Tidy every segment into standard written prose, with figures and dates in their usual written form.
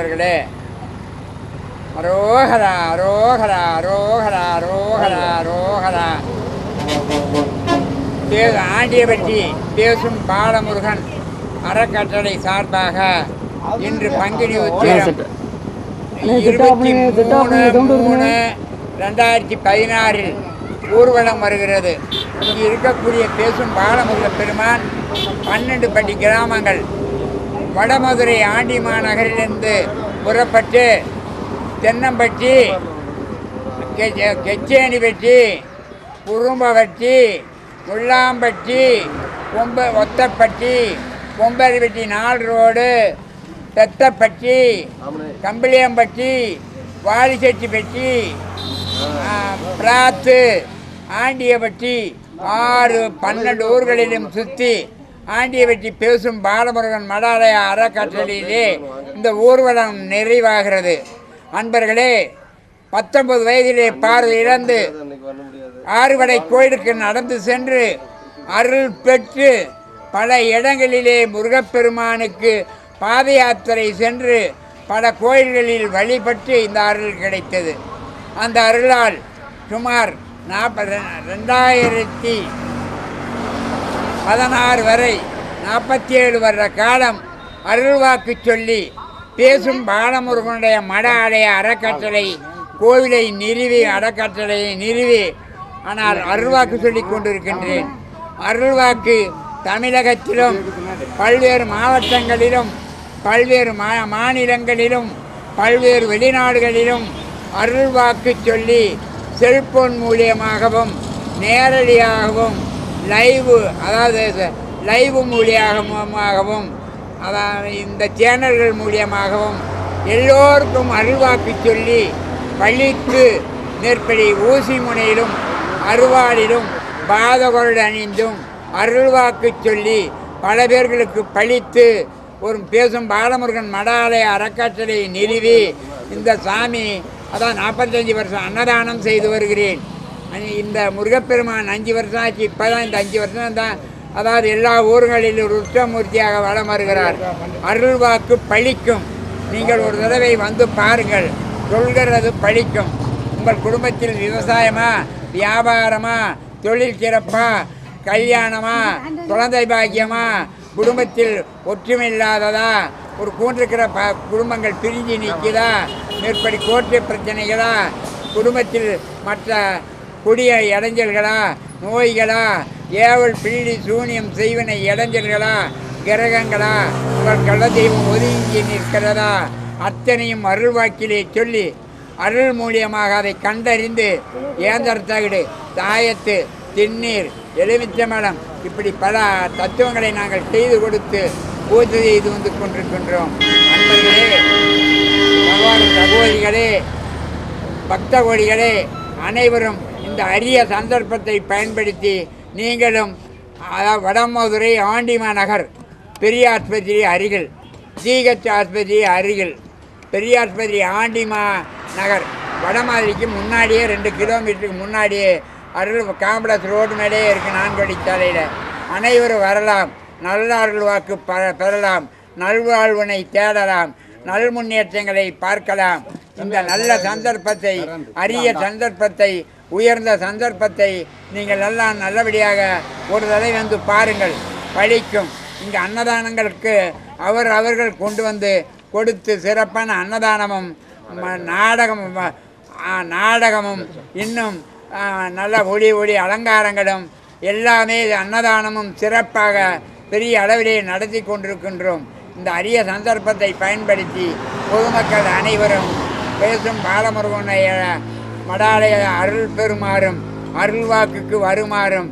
அன்பர்களே. அரோகரா அரோகரா அரோகரா அரோகரா அரோகரா. ஆண்டியபட்டி பேசும் பாலமுருகன் அறக்கட்டளை சார்பாக இன்று பங்குனி உத்திரம் 23/3/2016 ஊர்வலம் வருகிறது. இங்கு இருக்கக்கூடிய பேசும் பாலமுருக பெருமான் 12 பட்டி கிராமங்கள் வடமதுரை ஆண்டி மாநகரிலிருந்து புறப்பட்டு தென்னம்பட்டி, கெச்சேனிப்பட்டி, குறும்பவட்டி, முள்ளாம்பட்டி, ஒத்தப்பட்டி, பொம்பரிப்பட்டி 4 ரோடு, தெத்தப்பட்டி, கம்பிளியம்பட்டி, வாலிச்செட்டிப்பட்டி, பிராத்து, ஆண்டியப்பட்டி 6-12 ஊர்களிலும் சுற்றி ஆண்டியப்பட்டி பேசும் பாலமுருகன் மடாலய அறக்கட்டளையிலே இந்த ஊர்வலம் நிறைவாகிறது. அன்பர்களே, 19 வயதிலே பார்வை இழந்து ஆறுபடை கோயிலுக்கு நடந்து சென்று அருள் பெற்று பல இடங்களிலே முருகப்பெருமானுக்கு பாத யாத்திரை சென்று பல கோயில்களில் வழிபட்டு இந்த அருள் கிடைத்தது. அந்த அருளால் சுமார் 2016 வரை 47 வருட காலம் அருள்வாக்கு சொல்லி பேசும் பாலமுருகனுடைய மட ஆலய அறக்கட்டளை கோவிலை நிறுவி அறக்கட்டளையை நிறுவி ஆனால் அருள்வாக்கு சொல்லி கொண்டிருக்கின்றேன். அருள்வாக்கு தமிழகத்திலும் பல்வேறு மாவட்டங்களிலும் பல்வேறு மாநிலங்களிலும் பல்வேறு வெளிநாடுகளிலும் அருள்வாக்கு சொல்லி செல்போன் மூலியமாகவும் நேரடியாகவும் லைவ் மூலியமாகவும் இந்த சேனல்கள் மூலியமாகவும் எல்லோருக்கும் அருள்வாக்கு சொல்லி பழித்து நெற்படி ஊசி முனையிலும் அருவாளிலும் பாதகொள் அணிந்தும் அருள்வாக்கு சொல்லி பல பேர்களுக்கு பழித்து ஒரு பேசும் பாலமுருகன் மடாலய அறக்கட்டளையை நிறுவி இந்த சாமி 45 வருஷம் அன்னதானம் செய்து வருகிறேன். இந்த முருகப்பெருமான் 5 வருஷம் ஆச்சு. இப்போ தான் இந்த 5 வருஷம் தான் எல்லா ஊர்களிலும் ருஷ்டமூர்த்தியாக வலம் வருகிறார். அருள்வாக்கு பழிக்கும். நீங்கள் ஒரு தடவை வந்து பாருங்கள், சொல்கிறது பழிக்கும். உங்கள் குடும்பத்தில் விவசாயமா, வியாபாரமா, தொழில் சிறப்பா, கல்யாணமா, குழந்தை பாக்கியமா, குடும்பத்தில் ஒற்றுமை இல்லாததா, ஒரு கூண்டிருக்கிற குடும்பங்கள் பிரிஞ்சு நிற்குதா, மேற்படி கோட்டை பிரச்சனைகளா, குடும்பத்தில் மற்ற கொடிய இடைஞ்சல்களா, நோய்களா, ஏவல் பிள்ளி சூனியம் செய்வனை இடைஞ்சல்களா, கிரகங்களா, உங்கள் கள்ள தெய்வம் ஒதுங்கி நிற்கிறதா, அத்தனையும் அருள்வாக்கிலே சொல்லி அருள் மூலியமாக அதை கண்டறிந்து ஏந்தரத்தகடு, தாயத்து, திண்ணீர், எலுமிச்சம்பழம் இப்படி பல தத்துவங்களை நாங்கள் செய்து கொடுத்து பூஜை செய்து வந்து கொண்டிருக்கின்றோம். அன்பர்களே, சகோதர சகோதரிகளே, பக்த கோடிகளே, அனைவரும் இந்த அரிய சந்தர்ப்பத்தை பயன்படுத்தி நீங்களும் வடமதுரை ஆண்டிமா நகர் பெரிய ஆஸ்பத்திரி அருகில், ஜிஹெச் ஆஸ்பத்திரி அருகில், பெரிய ஆஸ்பத்திரி ஆண்டிமா நகர் வடமாதிரிக்கு முன்னாடியே 2 கிலோமீட்டருக்கு முன்னாடியே அருள் காம்ப்ளெக்ஸ் ரோடு மேலேயே இருக்குது. 4 வழிச்சாலையில் அனைவரும் வரலாம். நல்ல அருள்வாக்கு பெறலாம். நல்வாழ்வினை தேடலாம். நல் முன்னேற்றங்களை பார்க்கலாம். இந்த நல்ல சந்தர்ப்பத்தை, அரிய சந்தர்ப்பத்தை, உயர்ந்த சந்தர்ப்பத்தை நீங்கள் எல்லாம் நல்லபடியாக ஒரு தடவை வந்து பாருங்கள், பழிக்கும். இங்கே அன்னதானங்களுக்கு அவர்கள் கொண்டு வந்து கொடுத்து சிறப்பான அன்னதானமும் நாடகமும் இன்னும் நல்ல ஒளி அலங்காரங்களும் எல்லாமே அன்னதானமும் சிறப்பாக பெரிய அளவிலே நடத்தி கொண்டிருக்கின்றோம். இந்த அரிய சந்தர்ப்பத்தை பயன்படுத்தி பொதுமக்கள் அனைவரும் பேசும் பாலமுருகனுடைய மடாலய அருள் பெறுமாறும் அருள்வாக்குக்கு வருமாறும்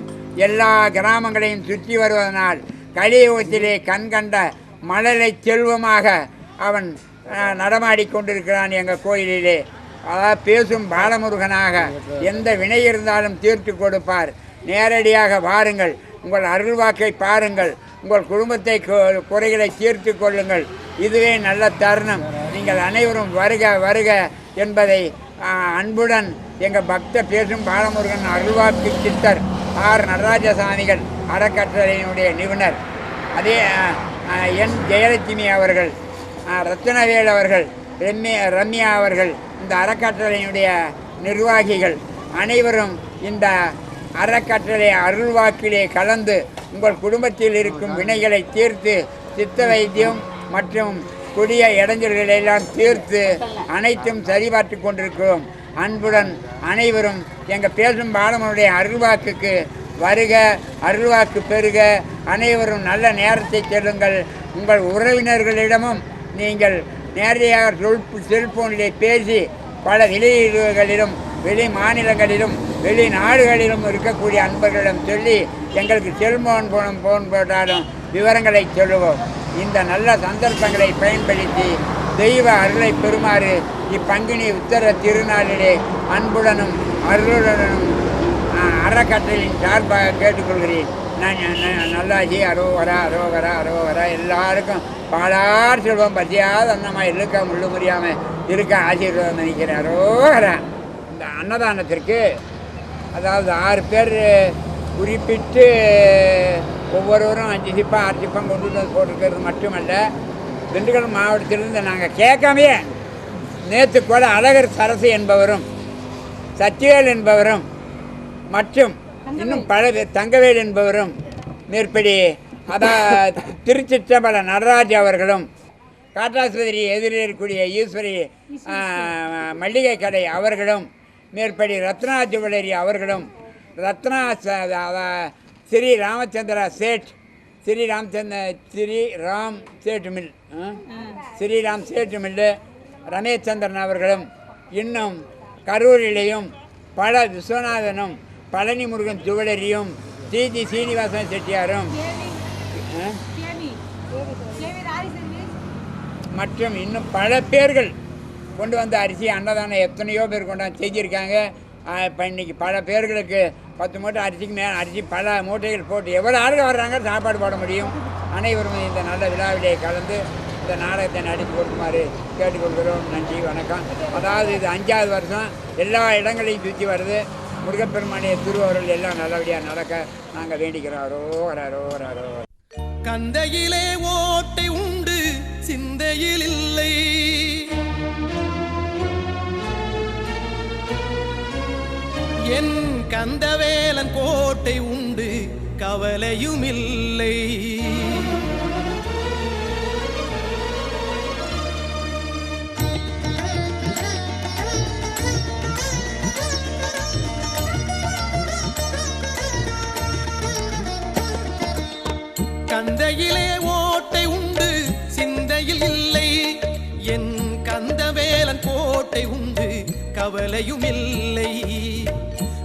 எல்லா கிராமங்களையும் சுற்றி வருவதனால் கலியுகத்திலே கண்கண்ட மழலை செல்வமாக அவன் நடமாடிக்கொண்டிருக்கிறான் எங்கள் கோயிலிலே. அதாவது பேசும் பாலமுருகனாக எந்த வினை இருந்தாலும் தீர்த்து கொடுப்பார். நேரடியாக வாருங்கள், உங்கள் அருள்வாக்கை பாருங்கள், உங்கள் குடும்பத்தை குறைகளை தீர்த்து கொள்ளுங்கள். இதுவே நல்ல தருணம். நீங்கள் அனைவரும் வருக வருக என்பதை அன்புடன் எங்கள் பக்த பேசும் பாலமுருகன் அருள்வாக்கு சித்தர் ஆர் நடராஜசாமிகள் அறக்கட்டளையினுடைய நிபுணர், அதே என் ஜெயலட்சுமி அவர்கள், ரத்னவேல் அவர்கள் ரம்யா அவர்கள், இந்த அறக்கட்டளையினுடைய நிர்வாகிகள் அனைவரும் இந்த அறக்கட்டளை அருள்வாக்கிலே கலந்து உங்கள் குடும்பத்தில் இருக்கும் வினைகளை தீர்த்து சித்த வைத்தியம் மற்றும் கொடிய இடைஞ்சல்களை எல்லாம் தீர்த்து அனைத்தும் சரிபார்த்து கொண்டிருக்கிறோம். அன்புடன் அனைவரும் எங்கள் பேசும் பாலமனுடைய அருள்வாக்குக்கு வருக, அருள்வாக்கு பெறுக. அனைவரும் நல்ல நேரத்தை செல்லுங்கள். உங்கள் உறவினர்களிடமும் நீங்கள் நேரடியாக செல்போனிலே பேசி பல வெளியீடுகளிலும் வெளி மாநிலங்களிலும் வெளிநாடுகளிலும் இருக்கக்கூடிய அன்பர்களிடம் சொல்லி எங்களுக்கு செல்போன் போன் போட்டாலும் விவரங்களை சொல்லுவோம். இந்த நல்ல சந்தர்ப்பங்களை பயன்படுத்தி தெய்வ அருளை பெறுமாறு இப்பங்கினி உத்தர திருநாளிலே அன்புடனும் அருளுடனும் அறக்கட்டளையின் சார்பாக கேட்டுக்கொள்கிறேன். நான் நல்லாஜி அரோவரா அரோவரா அரோவரா. எல்லாருக்கும் பாலார் செல்வம் பசியாத அன்னமா இருக்க முள்ளு முடியாமல் இருக்க ஆசீர்வாதம் நினைக்கிறேன். அரோவரா. இந்த அன்னதானத்திற்கு அதாவது 6 பேர் குறிப்பிட்டு ஒவ்வொருவரும் 5 சிப்பம் 6 சிப்பம் கொண்டு வந்து போட்டிருக்கிறது மட்டுமல்ல, திண்டுக்கல் மாவட்டத்திலிருந்து நாங்கள் கேட்காமையே நேற்று கூட அழகர் சரசு என்பவரும் சத்தியவேல் என்பவரும் மற்றும் இன்னும் பல பேர் தங்கவேல் என்பவரும் மேற்படி திருச்சிற்றம்பல நடராஜ் அவர்களும் காட்டாஸ்பத்திரி எதிரில் இருக்கக்கூடிய ஈஸ்வரி மல்லிகை கடை அவர்களும் மேற்படி ரத்னா ஜுவல்லரி அவர்களும் ரத்னா ஸ்ரீ ராமச்சந்திரா சேட் ஸ்ரீராம் சேட் மில் ஸ்ரீராம் சேட் மில்லு ரமேஷ் சந்திரன் அவர்களும் இன்னும் கரூரிலேயும் பல விஸ்வநாதனும் பழனி முருகன் ஜுவல்லரியும் டிஜி சீனிவாசன் செட்டியாரும் மற்றும் இன்னும் பல பேர்கள் கொண்டு வந்த அரிசி அன்னதானம் எத்தனையோ பேர் கொண்டாந்து செஞ்சுருக்காங்க. இப்போ இன்றைக்கி பல பேர்களுக்கு 10 மூட்டை அரிசிக்கு மேலே அரிசி பல மூட்டைகள் போட்டு எவ்வளோ ஆளுங்க வர்றாங்க சாப்பாடு போட முடியும். அனைவரும் இந்த நல்ல விழாவிலே கலந்து இந்த நாடகத்தை நடித்து கொடுக்குமாறு கேட்டுக்கொள்கிறோம். நன்றி, வணக்கம். அதாவது இது 5வது வருஷம் எல்லா இடங்களையும் சுற்றி வருது. முருகப்பெருமானிய திருவருள் எல்லாம் நல்லபடியாக நடக்க நாங்கள் வேண்டிக்கிறோம். அரோரோ. கந்தையிலே ஓட்டை உண்டு சிந்தையில் இல்லை, என் கந்தவேலன் கோட்டை உண்டு கவலையும் இல்லை. கந்தையிலே ஓட்டை உண்டு சிந்தையில் இல்லை, என் கந்தவேலன் கோட்டை உண்டு கவலையும் இல்லை.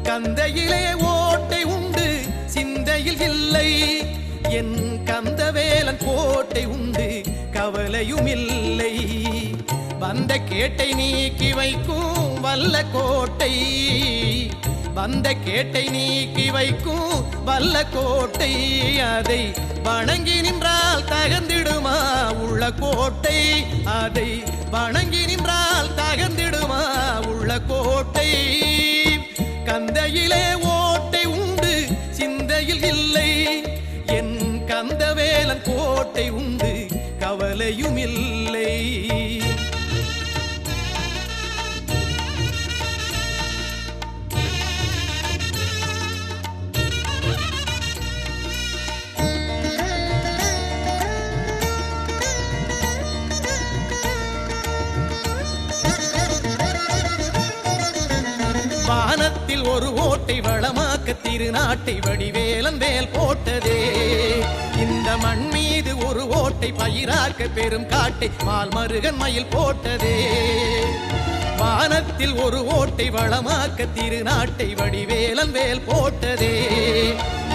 கந்தையிலே ஓட்டை உண்டு சிந்தையில் இல்லை, என் கந்தவேலன் கோட்டை உண்டு கவலையும் இல்லை. வந்த கேட்டை நீக்கி வைக்கும் வல்ல கோட்டை, வந்த கேட்டை நீக்கி வைக்கும் வல்ல கோட்டை, அதை வணங்கி நின்றால் தகர்ந்திடுமா உள்ள கோட்டை, அதை வணங்கி நின்றால் தகர்ந்திடுமா உள்ள கோட்டை. கந்தையிலே ஓட்டை உண்டு சிந்தையில் இல்லை, என் கந்தவேலன் கோட்டை உண்டு கவலையும் இல்லை. வானத்தில் ஒரு ஓட்டை வளமாக்க திருநாட்டை வடிவேலன் வேல் போட்டதே, இந்த மண் மீது ஒரு ஓட்டை பயிராக்க பெரும் காட்டை மால்மருகன் மயில் போட்டதே. வானத்தில் ஒரு ஓட்டை வளமாக்க திருநாட்டை வடிவேலன் வேல் போட்டதே,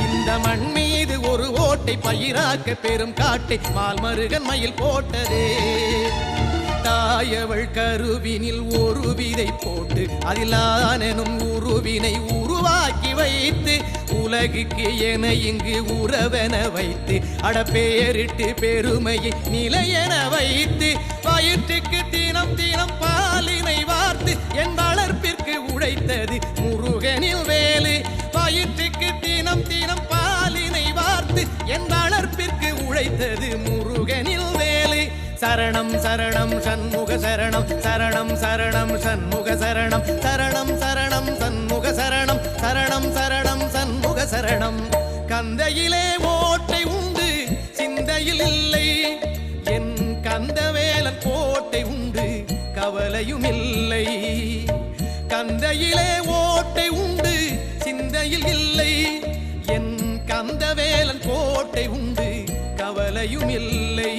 இந்த மண் மீது ஒரு ஓட்டை பயிராக்க பெரும் காட்டை மால்மருகன் மயில் போட்டதே. தாயவள் கருவினில் ஒரு விதை போட்டு அதில் ஆனெனும் உருவினை உருவாக்கி வைத்து உலகுக்கு என இங்கு உறவென வைத்து அடப்பேரிட்டு பெருமையை நிலையென வைத்து வயிற்றுக்கு தினம் தினம் பாலினை வார்த்து என் வளர்ப்பிற்கு உழைத்தது முருகனில் வேலு. வயிற்றுக்கு தினம் தினம் பாலினை வார்த்து என் வளர்ப்பிற்கு உழைத்தது முருகனில் வேலு. சரணம் சரணம் சண்முக சரணம் சரணம் சரணம் சண்முக சரணம் சரணம் சரணம் சண்முக சரணம் சரணம் சரணம் சண்முக சரணம். கந்தையிலே ஓட்டை உண்டு சிந்தையில் இல்லை, என் கந்தவேலன் கோட்டை உண்டு கவலையும் இல்லை. கந்தையிலே ஓட்டை உண்டு சிந்தையில் இல்லை, என் கந்தவேலன் கோட்டை உண்டு கவலையும் இல்லை.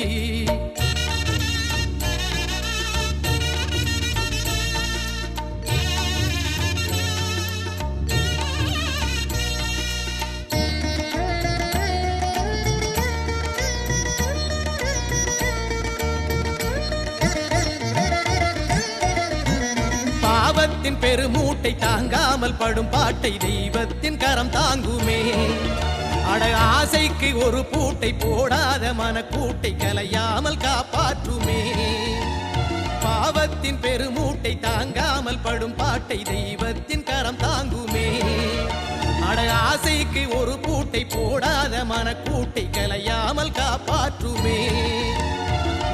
பாவத்தின் பெருமூட்டை தாங்காமல் படும் பாட்டை தெய்வத்தின் கரம் தாங்குமே. அட ஆசைக்கு ஒரு பூட்டை போடாத மனக்கூட்டை கலையாமல் காப்பாற்றுமே. பாவத்தின் பெருமூட்டை தாங்காமல் படும் பாட்டை தெய்வத்தின் கரம் தாங்குமே. அட ஆசைக்கு ஒரு பூட்டை போடாத மனக்கூட்டை கலையாமல் காப்பாற்றுமே.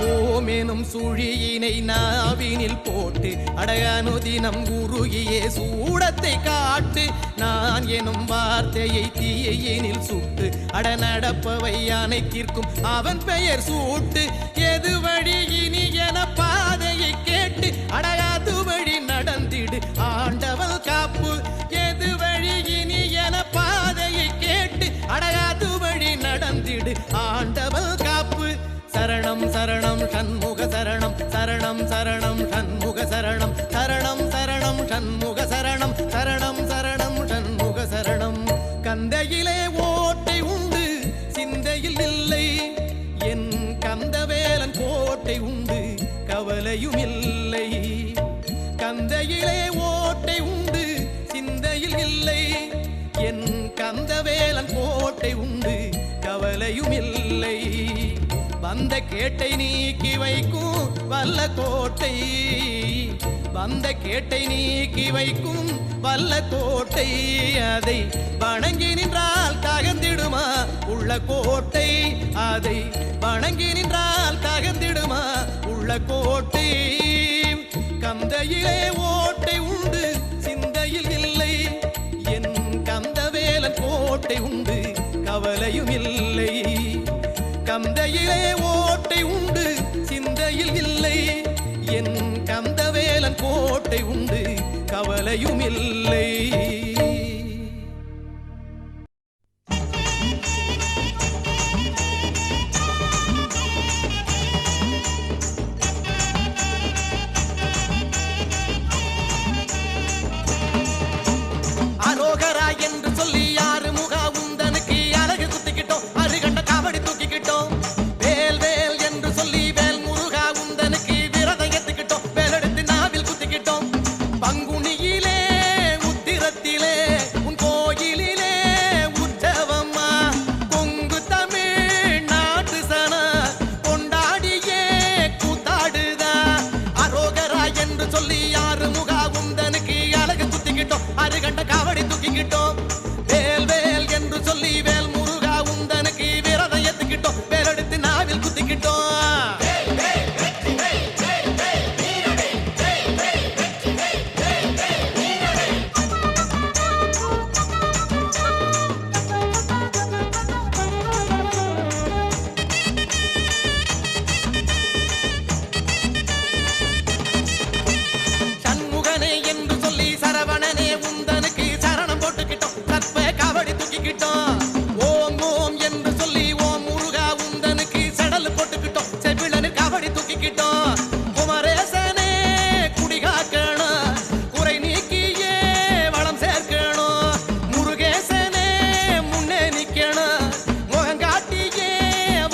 ஓமெனும் சுழியினை நாவினில் போட்டு அடகனுதினம் உருகியே சூடத்தை காட்டு. நான் எனும் வார்த்தையை தீயினில் சுட்டு அட நடப்பவை அனைத்திற்கும் அவன் பெயர் சூட்டு. எது வழி இனி என பாதையை கேட்டு அடகாது வழி நடந்திடு ஆண்டவள் காப்பு. எது வழி இனி என பாதையை கேட்டு அடகாது வழி நடந்திடு ஆண்டவள் காப்பு. சரணம் சரணம் சண்முக சரணம் சரணம் சரணம் சண்முக சரணம் சரணம் சரணம் சண்முக சரணம் சரணம் சரணம் சண்முக சரணம். கந்தையிலே ஓட்டை உண்டு சிந்தையில் இல்லை, என் கந்தவேலன் கோட்டை உண்டு கவலையும் இல்லை. கந்தையிலே ஓட்டை உண்டு சிந்தையில் இல்லை, என் கந்தவேலன் கோட்டை உண்டு கவலையும் இல்லை. வந்த கேட்டை நீக்கி வைக்கும் வல்ல கோட்டை, வந்த கேட்டை நீக்கி வைக்கும் வல்ல கோட்டை. அதை வணங்கி நின்றால் தகர்ந்திடுமா உள்ள கோட்டை, அதை வணங்கி நின்றால் தகர்ந்திடுமா உள்ள கோட்டை. கந்தையிலே ஓட்டை உண்டு சிந்தையில் இல்லை, என் கந்தவேலன் கோட்டை உண்டு கவலையும் இல்லை. கந்தையிலே ஓட்டை உண்டு சிந்தையில் இல்லை, என் கந்தவேலன் கோட்டை உண்டு கவலையும் இல்லை. அரோகரா என்று சொல்லி யாரு முகா உந்தனுக்கு அழகு குத்திக்கிட்டோம், அருகண்ட காவடி தூக்கிக்கிட்டோம். வேல் வேல் என்று சொல்லி வேல் முருகா உந்தனுக்கு விரதம் எத்துக்கிட்டோம், வேலெடுத்து நாவில் குத்திக்கிட்டோம். பங்குனியிலே உத்திரத்திலே உன் கோயிலிலே உற்சவம்மா, கொங்கு தமிழ் நாட்டு சன கொண்டாடியே கூத்தாடுதா. அரோகரா என்று சொல்லி யாரு முகா உந்தனுக்கு அழகு குத்திக்கிட்டோம், அருகண்ட காவடி தூக்கிக்கிட்டோம். வேல் வேல் என்று சொல்லி வேல் முருகா உந்தனுக்கு விரதம் எத்துக்கிட்டோம், வேலெடுத்து நாவில் குத்திக்கிட்டோம். சண்முகனே என்று சொல்லி சரவணனே உந்தனுக்கு சரணம் போட்டுக்கிட்டோம், சர்ப்ப காவடி தூக்கிக்கிட்டோம். ஓம் ஓம் என்று சொல்லி ஓம் முருகா உந்தனுக்கு செடல் போட்டுக்கிட்டோம், செவிழனு காவடி தூக்கிக்கிட்டோம். குமரேசனே குடிகாக்கணும், குறை நீக்கியே வளம் சேர்க்கணும். முருகேசனே முன்னே நிக்கணும், முகங்காட்டியே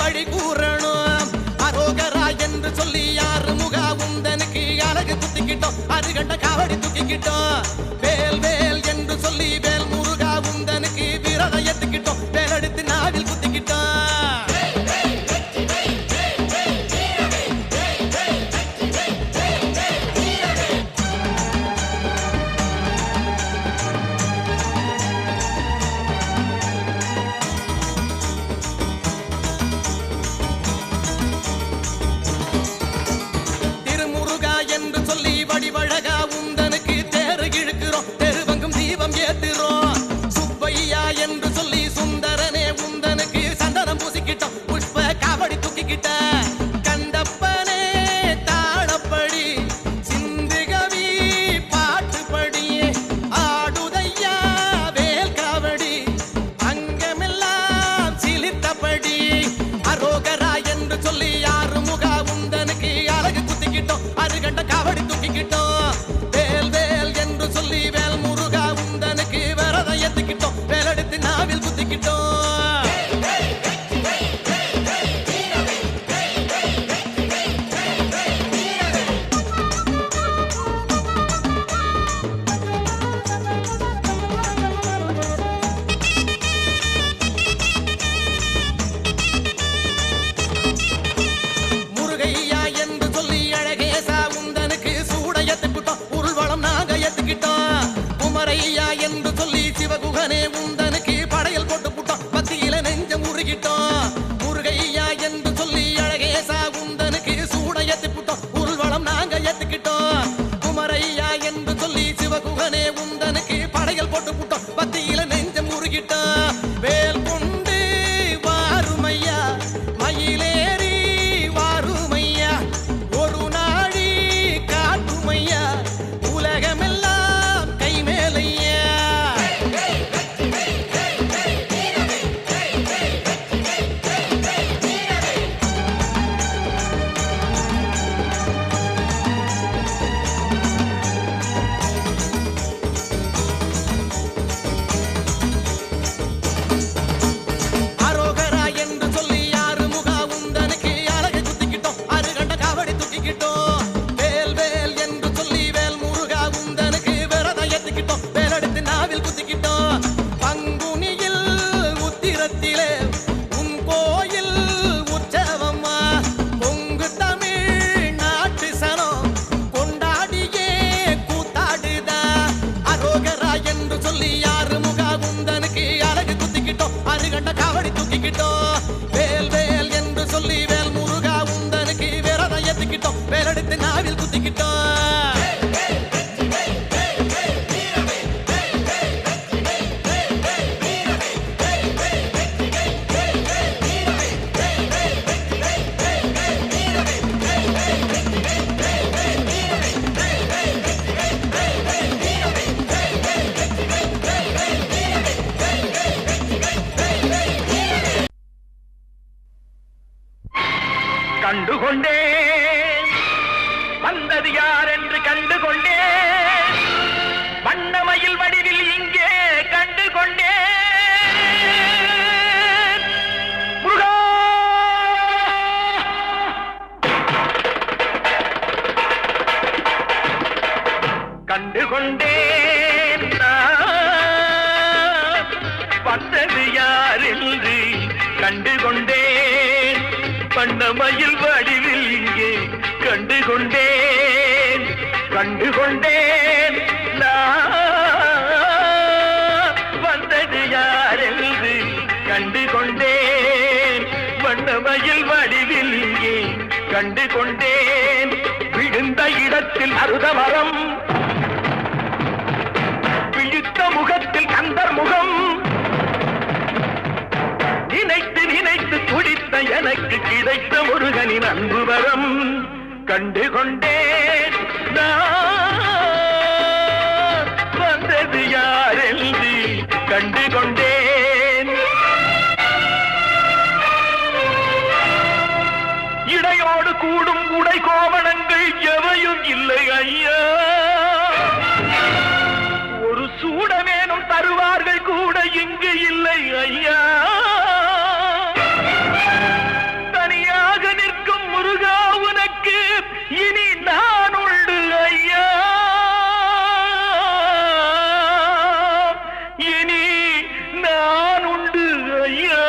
வழி கூறணும். அரோகரா என்று சொல்லி யாரு முகா உந்தனுக்கு அழகு குத்திக்கிட்டோம், அருகண்ட காவடி தூக்கிக்கிட்டோம். வேல் வேல் என்று சொல்லி வேல் முருகா உந்தனுக்கு விரதம் எத்துக்கிட்டோம், வேலெடுத்து நாவில் குத்திக்கிட்டோம். சிவகுகனே உந்தனுக்கு படையல் போட்டு புட்டோம் பத்தியில நெஞ்சம் உருகிட்டோம் முருகையா என்று சொல்லி அழகேசா உந்தனுக்கு சூட ஏத்தி புட்டோம் உருள்வளம் நாங்க ஏத்துக்கிட்டோம் குமரையா என்று சொல்லி சிவகுகனே உந்தனுக்கு படையல் போட்டு புட்டோம் பத்தியில நெஞ்சம் உருகிட்டோம் வேல் கொண்டு வாருமையா மயிலேறி வாருமையா ஒரு நாடி காட்டுமையா உலகமெல்லாம் கைமேலையா அரோகரா என்று சொல்லி யாரு முகா உந்தனுக்கு அழகை குத்திக்கிட்டோம் அருகண்ட காவடி தூக்கிக்கிட்டோம் வேல் வேல் என்று சொல்லி வேல் முருகா உந்தனுக்கு விரதம் ஏத்துக்கிட்டோம் வேலெடுத்து நாவில் குத்திக்கிட்டோம் பங்குனியில் உத்திரத்திலே உன் கோயில் உற்சவம்மா பொங்கு தமிழ் நாட்டு சனம் கொண்டாடியே கூத்தாடுதா அரோகரா என்று சொல்லி யாரு முகா உந்தனுக்கு அழகு குத்திக்கிட்டோம் அருகண்ட காவடி தூக்கிக்கிட்டோம் வேல் வேல் என்று சொல்லி வேல் முருகா உந்தனுக்கு விரதம் ஏத்துக்கிட்டோம் வேலெடுத்து நாவில் குத்திக்கிட்டோம் கண்டுகொண்டேன் வந்தது யார் என்று கண்டுகொண்டேன் வண்ணமயில் வடிவில் இங்கே கண்டுகொண்டேன் முருகா கண்டுகொண்டேன் நான் வந்தது யார் என்று கண்டுகொண்டேன் வண்ணமயில் வடிவில் இங்கே கண்டுகொண்டேன் கண்டுகொண்டேன் நான் வந்தது யார் என்று கண்டுகொண்டேன் வண்ணமயில் வடிவில் இங்கே கண்டுகொண்டேன் விழுந்த இடத்தில் அருதமரம் விழித்த முகத்தில் கந்தர் முகம் நினைத்து நினைத்து துடித்த எனக்கு கிடைத்த முருகனின் அன்பு வரம் கண்டுகொண்டேன் நான் வந்தது யார் என்று கண்டுகொண்டேன் இடையோடு கூடும் உடை கோவணங்கள் எவையும் இல்லை ஐயா ஒரு சூடமேனும் தருவார்கள் கூட இங்கு இல்லை ஐயா தனியாக நிற்கும் முருகா உனக்கு இனி நான் உண்டு ஐயா இனி நான் உண்டு ஐயா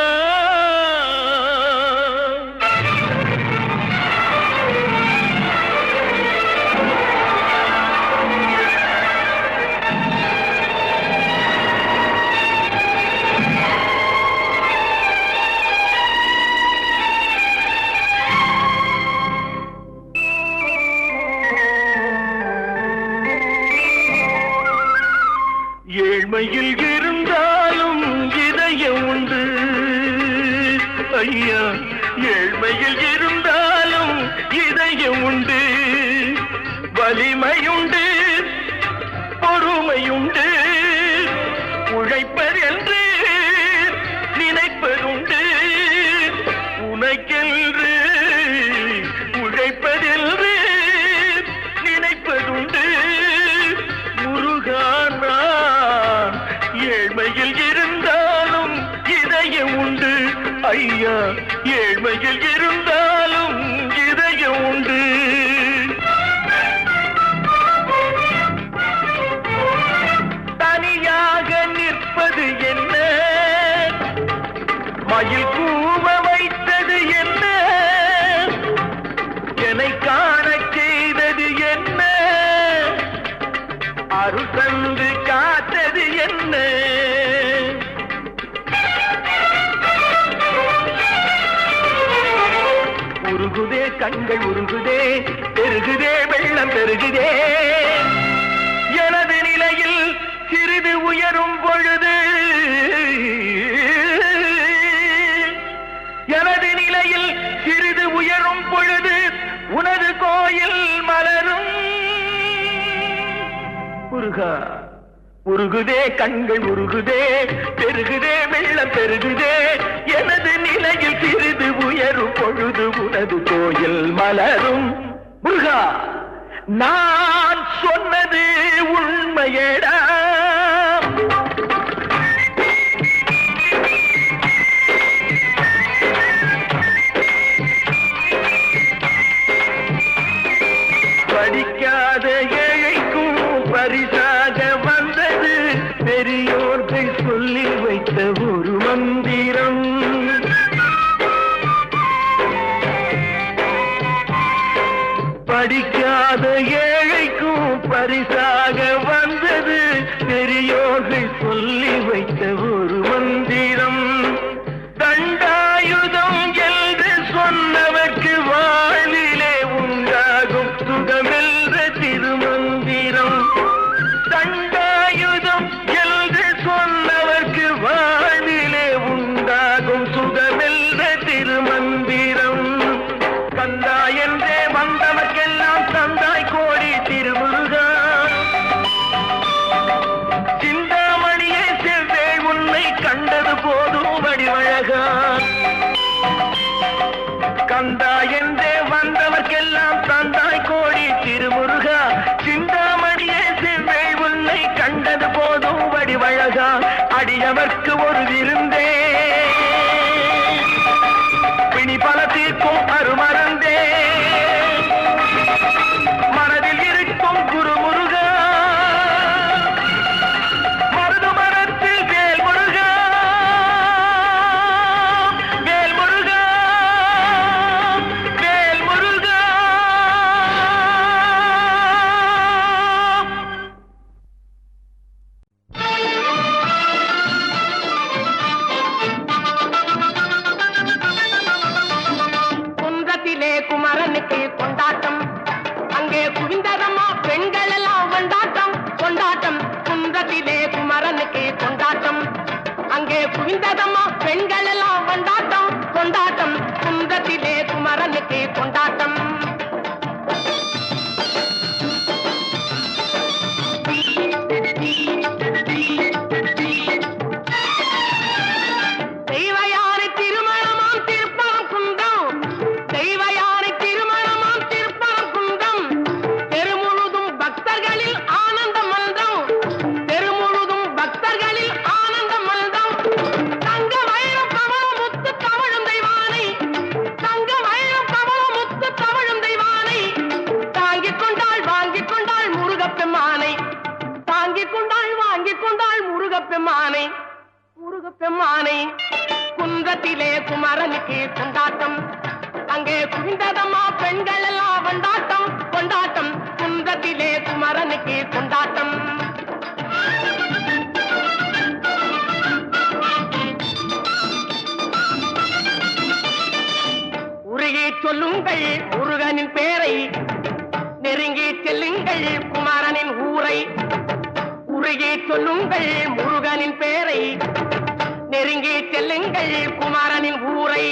ஏழ்மையில் இருந்தாலும் இதயம் உண்டு ஐயா ஏழ்மையில் இருந்தாலும் இதயம் உண்டு வலிமையுண்டு பொறுமையுண்டு உழைப்பதென்று நினைப்பதுண்டு உனக்கென்று உழைப்பதென்று நினைப்பதுண்டு முருகானா ஏழ்மையில் இருந்தாலும் இதயம் உண்டு ஐயா ஏழ்மையில் இருந்தாலும் இதயம் உண்டு தனியாக நிற்பது என்ன மயில் கூவ வைத்தது என்ன என்னை காண செய்தது என்ன அருள் தந்து காத்தது என்ன உருகுதே கண்கள் உருகுதே பெருகுதே வெள்ளம் பெருகுதே எனது நிலையில் சிறிது உயரும் பொழுது எனது நிலையில் சிறிது உயரும் பொழுது உனது கோயில் மலரும் முருகா உருகுதே கண்கள் உருகுதே பெருகுதே வெள்ளம் பெருகுதே எனது நிலையில் சிறிது உயரும் பொழுது உனது கோயில் மலரும் முருகா நான் சொன்னது உண்மையடா படிக்காத ஏழைக்கும் பரிசாக வந்தது பெரியோர்கள் சொல்லி வைத்த ஒரு மந்திரம் படிக்காத ஏழைக்கும் பரிசாக வந்தது பெரியோர்கள் சொல்லி வைத்த ஒரு மந்திரம் தண்டாயுதம் என்று சொன்னவர்க்கு வாழ்விலே உண்டாகும் சுகமென்ற திருமந்திரம் தண்டாயுதம் என்று சொன்னவர்க்கு வாழ்விலே உண்டாகும் சுகமென்ற திருமந்திரம் கந்தா என்றே வந்தவர்க்கெல்லாம் தந்தாய் கோடி திருமுருகா சிந்தாமணியே செவ்வே உன்னை கண்டது போதும் வடிவழகா கந்தா என்றே வந்தவர்க்கெல்லாம் தந்தாய் கோடி திருமுருகா சிந்தாமணியே செவ்வே உன்னை கண்டது போதும் வடிவழகா அடியவர்க்கு ஒரு விருந்தே பிணி பல தீர்க்கும் அருமருந்தே மனதில் இருக்கும் குருமுருகா மருது மரத்தில் வேல் முருகா வேல் முருகா வேல் முருகா குன்றத்திலே குமரனுக்கு கொண்டாட்டம் அங்கே குவிந்ததம்மா பெண்கள் எல்லாம் கொண்டாட்டம் கொண்டாட்டம் குன்றத்திலே குமரனுக்கு கொண்டாட்டம் அங்கே குவிந்ததம்மா பெண்கள் எல்லாம் கொண்டாட்டம் கொண்டாட்டம் குன்றத்திலே குமரனுக்கு கொண்டாட்டம் தெய்வயானை திருமணமாம் திருப்பரம் குன்றம் தெய்வயானை திருமணமாம் திருப்பரம் குன்றம் தெருமுழுதும் பக்தர்களில் ஆனந்த மல்தம் தெருமுழுதும் பக்தர்களில் ஆனந்த மல்தம் தங்க வைரம் பவளம் முத்து தவழும் தெய்வானை தங்க வைரம் பவளம் முத்து தவழும் தெய்வானை தாங்கிக் கொண்டாள் வாங்கிக் கொண்டாள் முருகப்பெம்மானை தாங்கிக் கொண்டாள் வாங்கிக் கொண்டாள் முருகப்பெம்மானை முருகப்பெம்மானை குன்றத்திலே குமரனுக்கு கொண்டாட்டம் அங்கே குவிந்ததம்மா பெண்கள் எல்லாம் கொண்டாட்டம் கொண்டாட்டம் குன்றத்திலே குமரனுக்கு கொண்டாட்டம் உருகி சொல்லுங்கள் முருகனின் பேரை நெருங்கி செல்லுங்கள் குமரனின் ஊரை உருகி சொல்லுங்கள் முருகனின் பேரை நெருங்கி செல்லுங்கள் குமரனின் ஊரை